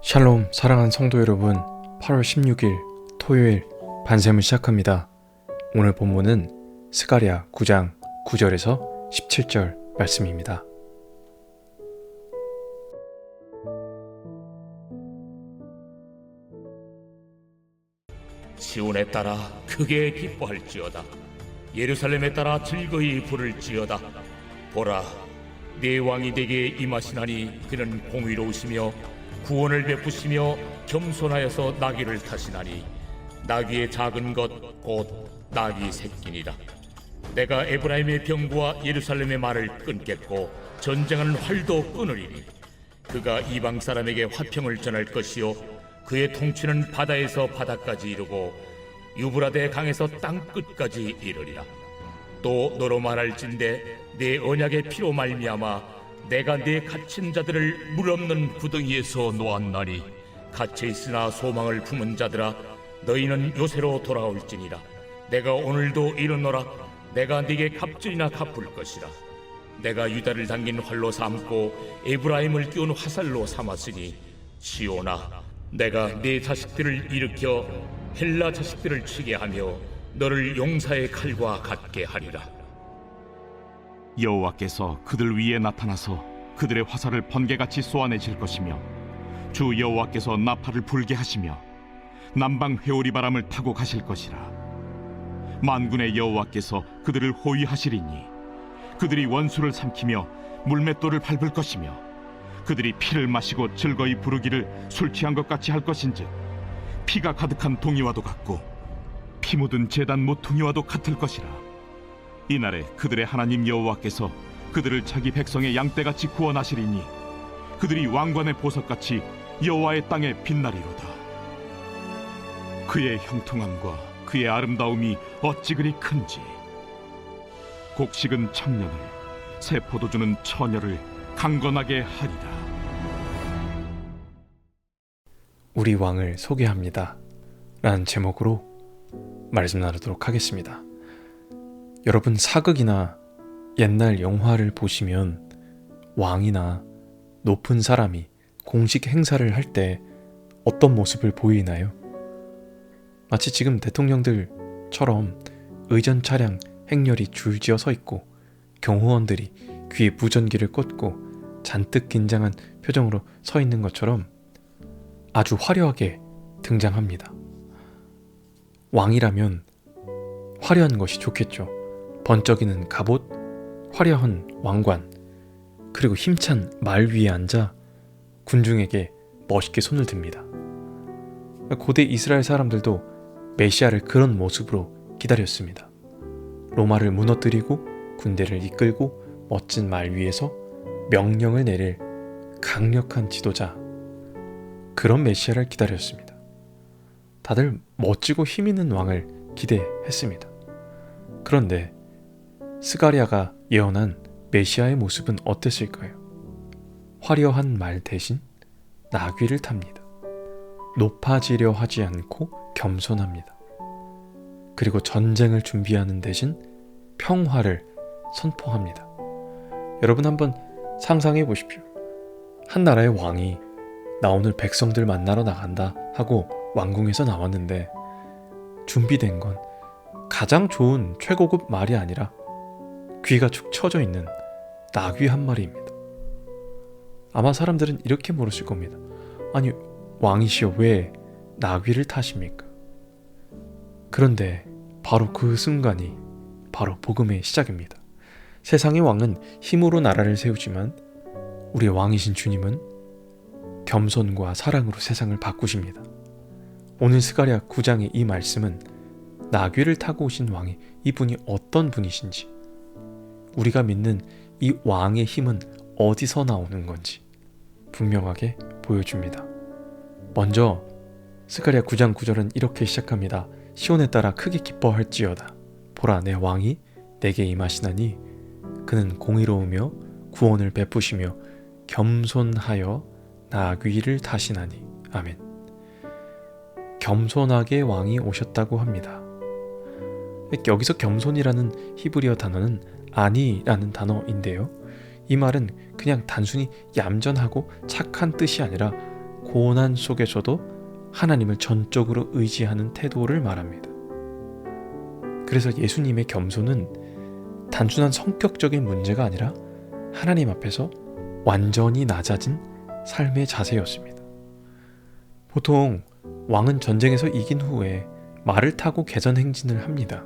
샬롬 사랑하는 성도 여러분, 8월 16일 토요일 반샘을 시작합니다. 오늘 본문은 스가랴 9장 9절에서 17절 말씀입니다. 시온에 따라 크게 기뻐할지어다. 예루살렘에 따라 즐거이 부를지어다. 보라, 네 왕이 내게 임하시나니 그는 공의로우시며 구원을 베푸시며 겸손하여서 나귀를 타시나니 나귀의 작은 것 곧 나귀 새끼니라. 내가 에브라임의 병구와 예루살렘의 말을 끊겠고 전쟁하는 활도 끊으리니 그가 이방 사람에게 화평을 전할 것이요 그의 통치는 바다에서 바다까지 이르고 유브라데 강에서 땅 끝까지 이르리라. 또 너로 말할진대 내 언약의 피로 말미암아 내가 네 갇힌 자들을 물 없는 구덩이에서 놓았나니 갇혀 있으나 소망을 품은 자들아 너희는 요새로 돌아올지니라. 내가 오늘도 이르노라. 내가 네게 값질이나 갚을 것이라. 내가 유다를 당긴 활로 삼고 에브라임을 끼운 화살로 삼았으니 시온아, 내가 네 자식들을 일으켜 헬라 자식들을 치게 하며 너를 용사의 칼과 같게 하리라. 여호와께서 그들 위에 나타나서 그들의 화살을 번개같이 쏘아내실 것이며 주 여호와께서 나팔을 불게 하시며 남방 회오리 바람을 타고 가실 것이라. 만군의 여호와께서 그들을 호위하시리니 그들이 원수를 삼키며 물맷돌을 밟을 것이며 그들이 피를 마시고 즐거이 부르기를 술 취한 것 같이 할 것인즉 피가 가득한 동이와도 같고 피 묻은 제단 모퉁이와도 같을 것이라. 이날에 그들의 하나님 여호와께서 그들을 자기 백성의 양떼같이 구원하시리니 그들이 왕관의 보석같이 여호와의 땅에 빛나리로다. 그의 형통함과 그의 아름다움이 어찌 그리 큰지. 곡식은 청년을, 새 포도주는 처녀를 강건하게 하리라. 우리 왕을 소개합니다 라는 제목으로 말씀 나누도록 하겠습니다. 여러분, 사극이나 옛날 영화를 보시면 왕이나 높은 사람이 공식 행사를 할 때 어떤 모습을 보이나요? 마치 지금 대통령들처럼 의전 차량 행렬이 줄지어 서 있고 경호원들이 귀에 무전기를 꽂고 잔뜩 긴장한 표정으로 서 있는 것처럼 아주 화려하게 등장합니다. 왕이라면 화려한 것이 좋겠죠. 번쩍이는 갑옷, 화려한 왕관, 그리고 힘찬 말 위에 앉아 군중에게 멋있게 손을 듭니다. 고대 이스라엘 사람들도 메시아를 그런 모습으로 기다렸습니다. 로마를 무너뜨리고 군대를 이끌고 멋진 말 위에서 명령을 내릴 강력한 지도자, 그런 메시아를 기다렸습니다. 다들 멋지고 힘있는 왕을 기대했습니다. 그런데 스가랴가 예언한 메시아의 모습은 어땠을까요? 화려한 말 대신 나귀를 탑니다. 높아지려 하지 않고 겸손합니다. 그리고 전쟁을 준비하는 대신 평화를 선포합니다. 여러분, 한번 상상해 보십시오. 한 나라의 왕이 나 오늘 백성들 만나러 나간다 하고 왕궁에서 나왔는데 준비된 건 가장 좋은 최고급 말이 아니라 귀가 축 처져 있는 나귀 한 마리입니다. 아마 사람들은 이렇게 물었을 겁니다. 아니, 왕이시여 왜 나귀를 타십니까? 그런데 바로 그 순간이 바로 복음의 시작입니다. 세상의 왕은 힘으로 나라를 세우지만 우리 왕이신 주님은 겸손과 사랑으로 세상을 바꾸십니다. 오늘 스가랴 9장의 이 말씀은 나귀를 타고 오신 왕이 이분이 어떤 분이신지, 우리가 믿는 이 왕의 힘은 어디서 나오는 건지 분명하게 보여줍니다. 먼저 스가랴 9장 9절은 이렇게 시작합니다. 시온에 따라 크게 기뻐할지어다. 보라, 내 왕이 내게 임하시나니 그는 공의로우며 구원을 베푸시며 겸손하여 나귀를 타시나니. 아멘. 겸손하게 왕이 오셨다고 합니다. 여기서 겸손이라는 히브리어 단어는 아니라는 단어인데요, 이 말은 그냥 단순히 얌전하고 착한 뜻이 아니라 고난 속에서도 하나님을 전적으로 의지하는 태도를 말합니다. 그래서 예수님의 겸손은 단순한 성격적인 문제가 아니라 하나님 앞에서 완전히 낮아진 삶의 자세였습니다. 보통 왕은 전쟁에서 이긴 후에 말을 타고 개전 행진을 합니다.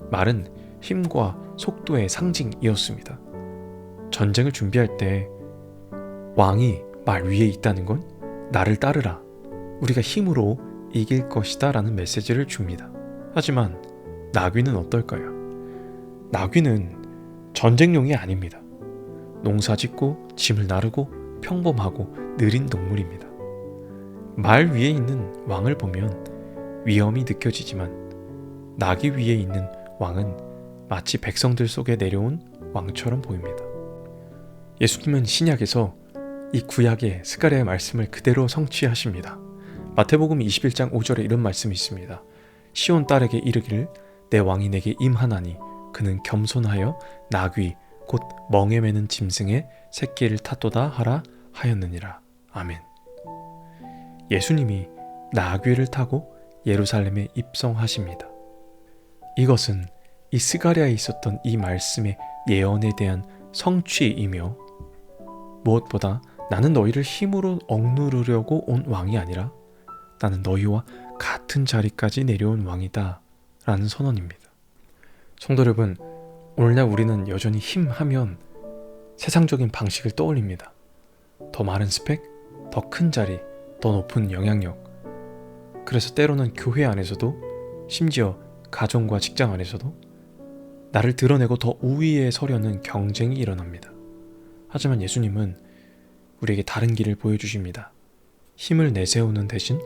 말은 힘과 속도의 상징이었습니다. 전쟁을 준비할 때 왕이 말 위에 있다는 건 나를 따르라, 우리가 힘으로 이길 것이다 라는 메시지를 줍니다. 하지만 나귀는 어떨까요? 나귀는 전쟁용이 아닙니다. 농사 짓고 짐을 나르고 평범하고 느린 동물입니다. 말 위에 있는 왕을 보면 위험이 느껴지지만 나귀 위에 있는 왕은 마치 백성들 속에 내려온 왕처럼 보입니다. 예수님은 신약에서 이 구약의 스가랴의 말씀을 그대로 성취하십니다. 마태복음 21장 5절에 이런 말씀이 있습니다. 시온 딸에게 이르기를 내 왕이 내게 임하나니 그는 겸손하여 나귀 곧 멍에 매는 짐승의 새끼를 탔도다 하라 하였느니라. 아멘. 예수님이 나귀를 타고 예루살렘에 입성하십니다. 이것은 이 스가랴에 있었던 이 말씀의 예언에 대한 성취이며 무엇보다 나는 너희를 힘으로 억누르려고 온 왕이 아니라 나는 너희와 같은 자리까지 내려온 왕이다 라는 선언입니다. 성도 여러분, 오늘날 우리는 여전히 힘하면 세상적인 방식을 떠올립니다. 더 많은 스펙, 더 큰 자리, 더 높은 영향력. 그래서 때로는 교회 안에서도 심지어 가정과 직장 안에서도 나를 드러내고 더 우위에 서려는 경쟁이 일어납니다. 하지만 예수님은 우리에게 다른 길을 보여주십니다. 힘을 내세우는 대신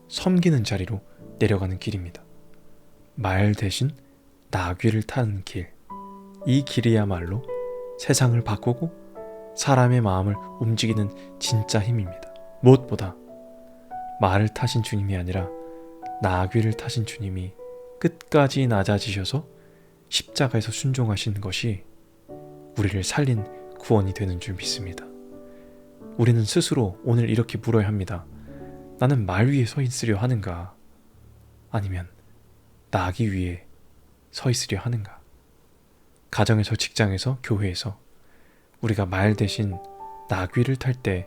섬기는 자리로 내려가는 길입니다. 말 대신 나귀를 타는 길. 이 길이야말로 세상을 바꾸고 사람의 마음을 움직이는 진짜 힘입니다. 무엇보다 말을 타신 주님이 아니라 나귀를 타신 주님이 끝까지 낮아지셔서 십자가에서 순종하신 것이 우리를 살린 구원이 되는 줄 믿습니다. 우리는 스스로 오늘 이렇게 물어야 합니다. 나는 말 위에 서 있으려 하는가? 아니면 나귀 위에 서 있으려 하는가? 가정에서, 직장에서, 교회에서 우리가 말 대신 나귀를 탈 때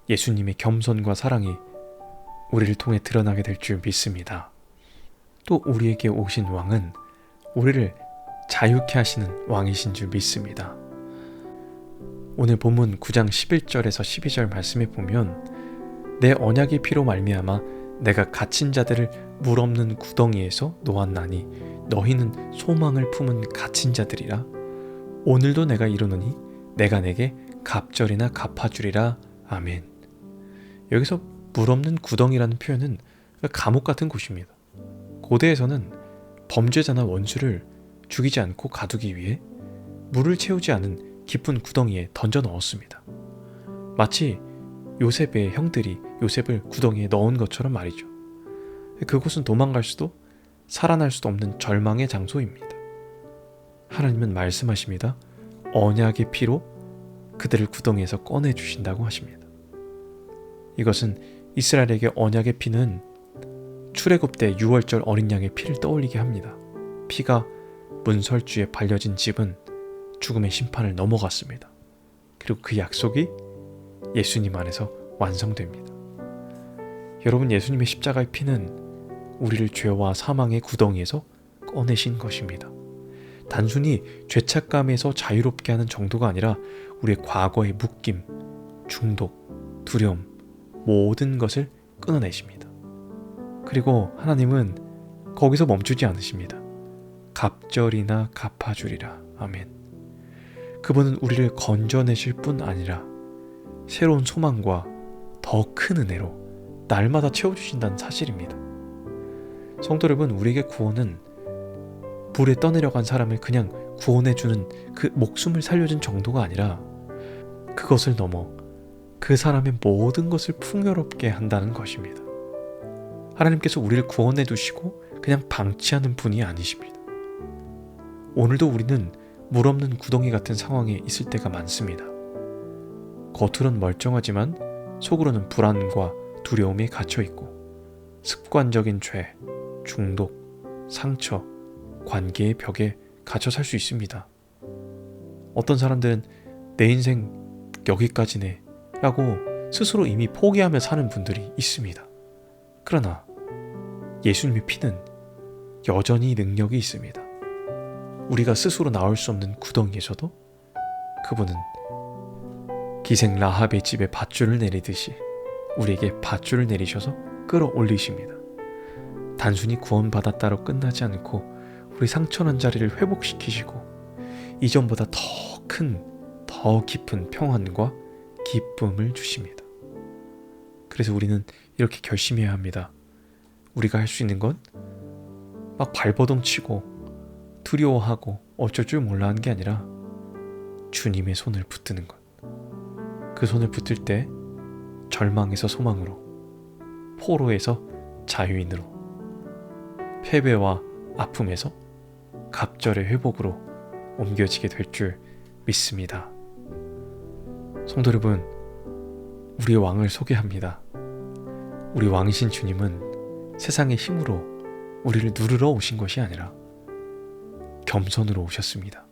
예수님의 겸손과 사랑이 우리를 통해 드러나게 될 줄 믿습니다. 또 우리에게 오신 왕은 우리를 자유케 하시는 왕이신 줄 믿습니다. 오늘 본문 9장 11절에서 12절 말씀에 보면 내 언약의 피로 말미암아 내가 갇힌 자들을 물 없는 구덩이에서 놓았나니 너희는 소망을 품은 갇힌 자들이라. 오늘도 내가 이르노니 내가 내게 갑절이나 갚아주리라. 아멘. 여기서 물 없는 구덩이라는 표현은 감옥 같은 곳입니다. 고대에서는 범죄자나 원수를 죽이지 않고 가두기 위해 물을 채우지 않은 깊은 구덩이에 던져 넣었습니다. 마치 요셉의 형들이 요셉을 구덩이에 넣은 것처럼 말이죠. 그곳은 도망갈 수도 살아날 수도 없는 절망의 장소입니다. 하나님은 말씀하십니다. 언약의 피로 그들을 구덩이에서 꺼내주신다고 하십니다. 이것은 이스라엘에게 언약의 피는 출애굽 때 유월절 어린 양의 피를 떠올리게 합니다. 피가 문설주에 발려진 집은 죽음의 심판을 넘어갔습니다. 그리고 그 약속이 예수님 안에서 완성됩니다. 여러분, 예수님의 십자가의 피는 우리를 죄와 사망의 구덩이에서 꺼내신 것입니다. 단순히 죄책감에서 자유롭게 하는 정도가 아니라 우리의 과거의 묶임, 중독, 두려움, 모든 것을 끊어내십니다. 그리고 하나님은 거기서 멈추지 않으십니다. 갑절이나 갚아주리라. 아멘. 그분은 우리를 건져내실 뿐 아니라 새로운 소망과 더 큰 은혜로 날마다 채워주신다는 사실입니다. 성도 여러분, 우리에게 구원은 불에 떠내려간 사람을 그냥 구원해주는 그 목숨을 살려준 정도가 아니라 그것을 넘어 그 사람의 모든 것을 풍요롭게 한다는 것입니다. 하나님께서 우리를 구원해 두시고 그냥 방치하는 분이 아니십니다. 오늘도 우리는 물 없는 구덩이 같은 상황에 있을 때가 많습니다. 겉으론 멀쩡하지만 속으로는 불안과 두려움에 갇혀 있고 습관적인 죄, 중독, 상처, 관계의 벽에 갇혀 살 수 있습니다. 어떤 사람들은 내 인생 여기까지네 라고 스스로 이미 포기하며 사는 분들이 있습니다. 그러나 예수님의 피는 여전히 능력이 있습니다. 우리가 스스로 나올 수 없는 구덩이에서도 그분은 기생 라합의 집에 밧줄을 내리듯이 우리에게 밧줄을 내리셔서 끌어올리십니다. 단순히 구원받았다로 끝나지 않고 우리 상처난 자리를 회복시키시고 이전보다 더 깊은 평안과 기쁨을 주십니다. 그래서 우리는 이렇게 결심해야 합니다. 우리가 할 수 있는 건 막 발버둥 치고 두려워하고 어쩔 줄 몰라 하는 게 아니라 주님의 손을 붙드는 것. 그 손을 붙들 때 절망에서 소망으로, 포로에서 자유인으로, 패배와 아픔에서 갑절의 회복으로 옮겨지게 될 줄 믿습니다. 성도 여러분, 우리의 왕을 소개합니다. 우리 왕이신 주님은 세상의 힘으로 우리를 누르러 오신 것이 아니라 겸손으로 오셨습니다.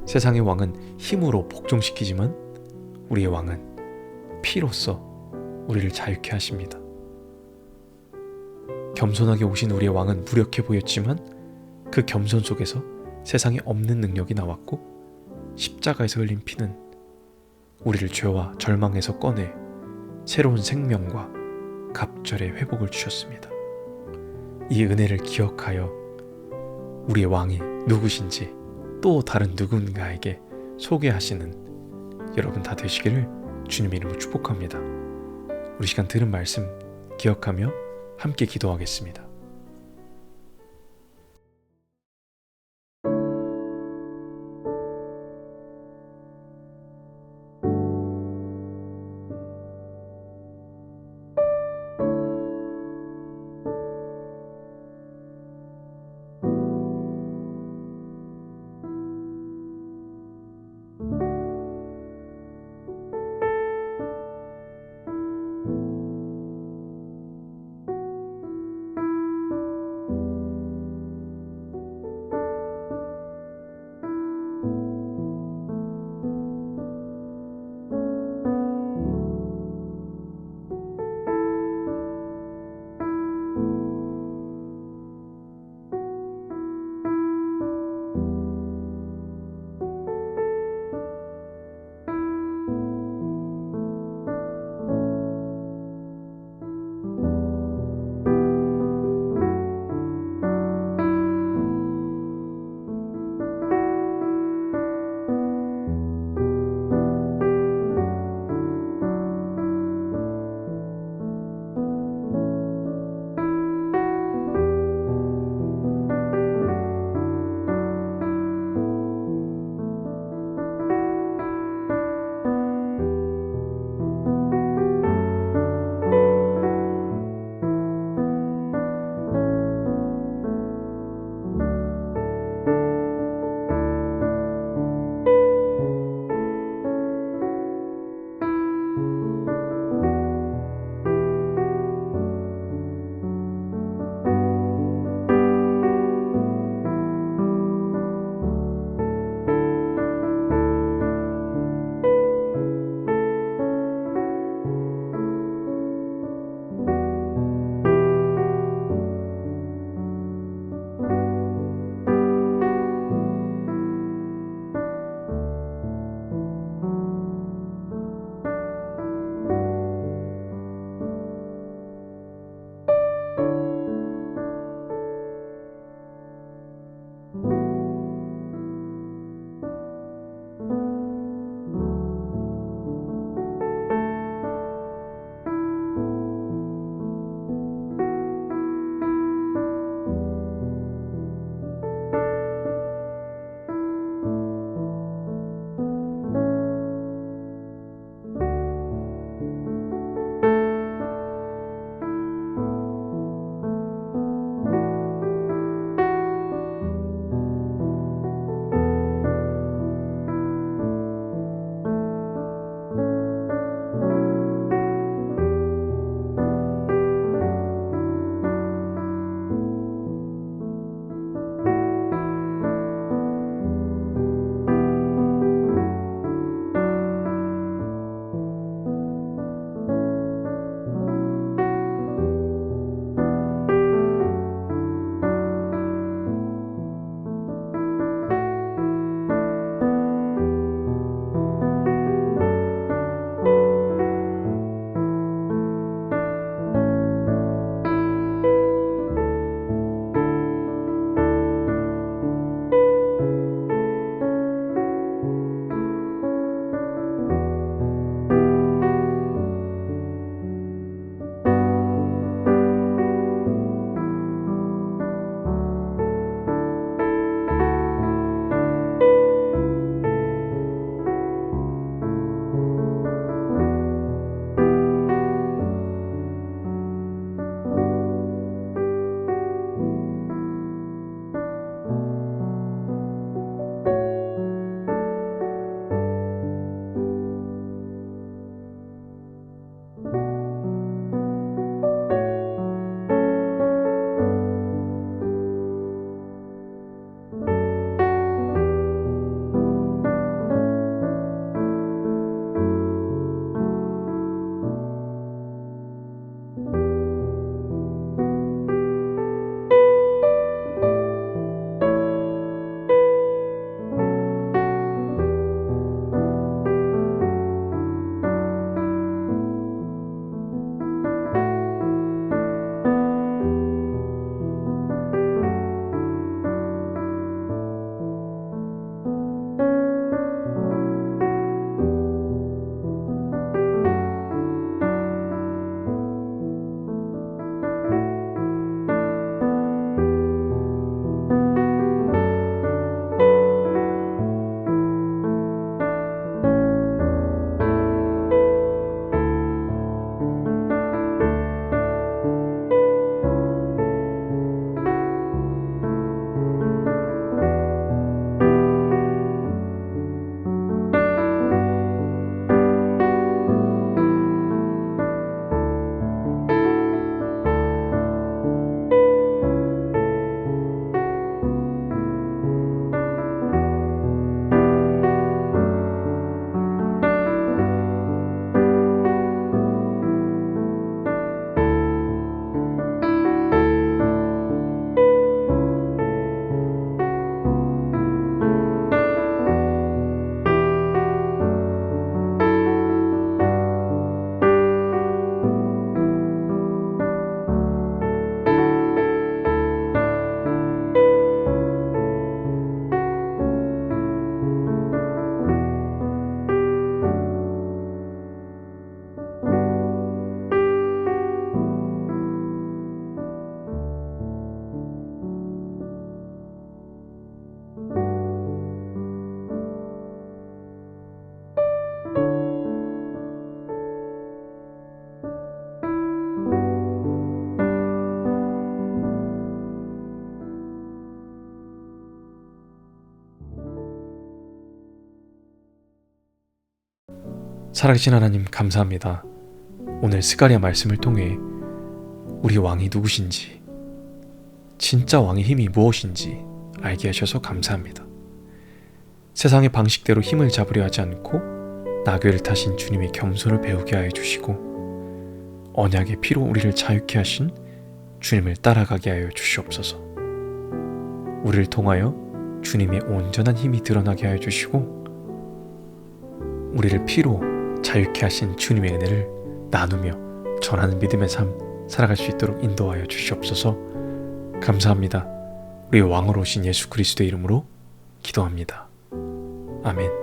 세상의 왕은 힘으로 복종시키지만 우리의 왕은 피로써 우리를 자유케 하십니다. 겸손하게 오신 우리의 왕은 무력해 보였지만 그 겸손 속에서 세상에 없는 능력이 나왔고 십자가에서 흘린 피는 우리를 죄와 절망에서 꺼내 새로운 생명과 갑절의 회복을 주셨습니다. 이 은혜를 기억하여 우리의 왕이 누구신지 또 다른 누군가에게 소개하시는 여러분 다 되시기를 주님의 이름으로 축복합니다. 우리 시간 들은 말씀 기억하며 함께 기도하겠습니다. 살아계신 하나님 감사합니다. 오늘 스가랴 말씀을 통해 우리 왕이 누구신지, 진짜 왕의 힘이 무엇인지 알게 하셔서 감사합니다. 세상의 방식대로 힘을 잡으려 하지 않고 나귀를 타신 주님의 겸손을 배우게 하여 주시고 언약의 피로 우리를 자유케 하신 주님을 따라가게 하여 주시옵소서. 우리를 통하여 주님의 온전한 힘이 드러나게 하여 주시고 우리를 피로 자유케 하신 주님의 은혜를 나누며 전하는 믿음의 삶 살아갈 수 있도록 인도하여 주시옵소서. 감사합니다. 우리 왕으로 오신 예수 그리스도의 이름으로 기도합니다. 아멘.